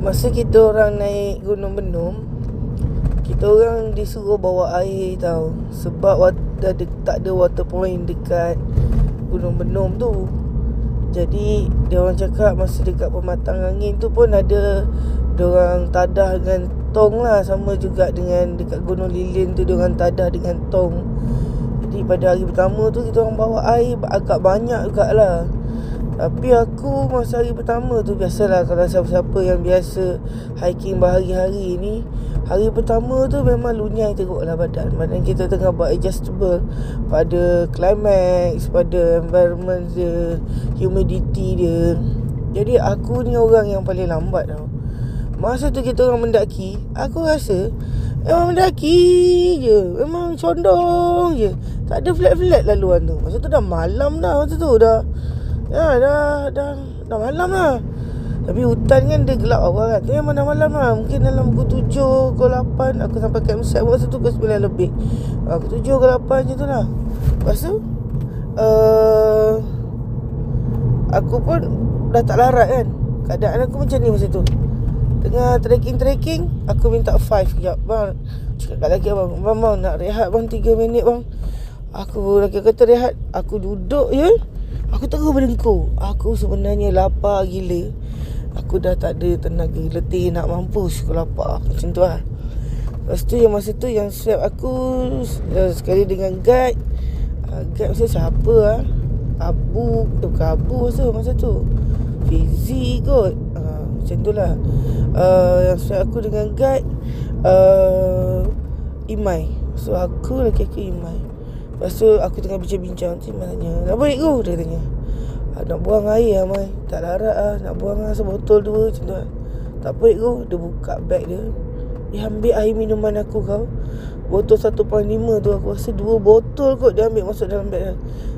masa kita orang naik Gunung Benom, kita orang disuruh bawa air tau. Sebab tak ada water point dekat Gunung Benom tu. Jadi dia orang cakap masa dekat pematang angin tu pun ada diorang tadah dengan tong lah. Sama juga dengan dekat Gunung Lilin tu, diorang tadah dengan tong. Jadi pada hari pertama tu kita orang bawa air agak banyak jugalah. Tapi aku masa hari pertama tu, biasalah kalau siapa-siapa yang biasa hiking berhari-hari ni, hari pertama tu memang lunyai teruklah badan. Badan kita tengah buat adjustable pada climax, pada environment dia, humidity dia. Jadi aku ni orang yang paling lambat tau. Masa tu kita orang mendaki, aku rasa memang mendaki je, memang condong je. Tak ada flat-flat laluan tu. Masa tu dah malam dah. Masa tu dah malam lah. Tapi hutan kan dia gelap awal kan. Tapi memang dah malam lah. Mungkin dalam pukul 7, pukul 8 aku sampai campsite. Masa tu pukul 9 lebih. Pukul 7 ke 8 je tu lah. Lepas tu aku pun dah tak larat kan. Keadaan aku macam ni masa tu. Tengah trekking, aku minta 5 sekejap. Bang, cakap kat lelaki abang, bang nak rehat bang 3 minit bang. Aku lelaki kata rehat. Aku duduk je, aku terus berdengkur. Aku sebenarnya lapar gila. Aku dah tak ada tenaga, letih nak mampus. Aku lapar, macam tu lah. Lepas tu yang masa tu yang swab aku sekali dengan guide. Guide masa siapa lah, bukan Abu masa tu Fizi kot. Macam tu lah. Yang swab aku dengan guide Imai. So aku lelaki aku Imai. Lepas tu aku tengah bincang-bincang. Imai tanya, nak balik ke? Dia tanya, nak buang air lah Mai. Tak larat lah, nak buang lah sebotol 2 macam tu lah. Tak baik ke? Dia buka beg dia. Dia ambil air minuman aku kau. Botol 1.5 tu, aku rasa 2 botol kot dia ambil masuk dalam beg dia.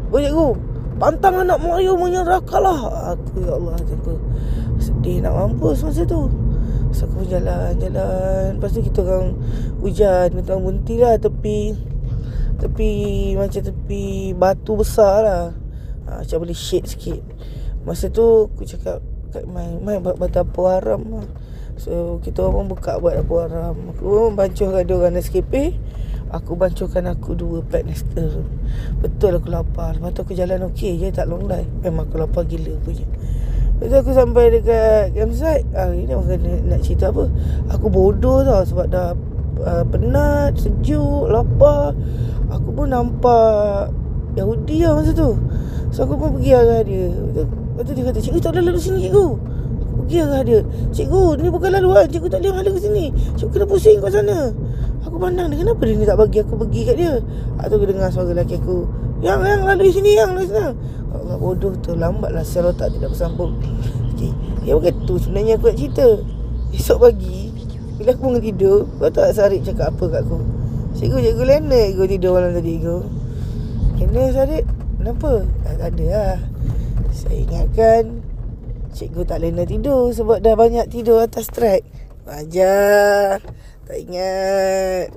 Boleh ke? Pantang anak Melayu menyerahkan lah. Aku ya Allah macam tu. Sedih nak mampus masa tu. So aku jalan. Lepas tu kita orang hujan. Kita orang berhenti lah tepi macam tepi batu besar lah. Macam boleh shade sikit. Masa tu aku cakap kat Mai buat dapur haram lah. So kita orang pun buka buat dapur haram. Aku pun bancuhkan dia orang Nescafe. Aku bancuhkan aku 2 pack Nestle. Betul aku lapar. Lepas tu aku jalan okey je, tak long life. Memang aku lapar gila punya. Lepas tu aku sampai dekat campsite. Ini orang nak cerita apa, aku bodoh tau. Sebab dah penat, sejuk, lapar. Aku pun nampak Yahudi lah masa tu. So aku pun pergi arah dia. Lepas tu dia kata, cikgu tak boleh lalu sini cikgu. Aku pergi arah dia. Cikgu, ni bukan laluan. Cikgu tak boleh lalu ke sini. Cikgu kena pusing kat sana. Aku pandang dia, kenapa dia ni tak bagi aku pergi kat dia. Aku dengar suara lelaki aku, Yang lalu sini, lalu sana. Allah bodoh tu, lambatlah sel otak tidak bersambung. Okay. Ya bukan tu sebenarnya aku nak cerita. Esok pagi bila aku bangun tidur, kau tahu tak Sarip cakap apa kat aku? Cikgu lena aku tidur malam tadi aku. Kena Sarip? Kenapa? Tak ada lah. Saya ingatkan cikgu tak lena tidur sebab dah banyak tidur atas track. Ajar. Tak ingat.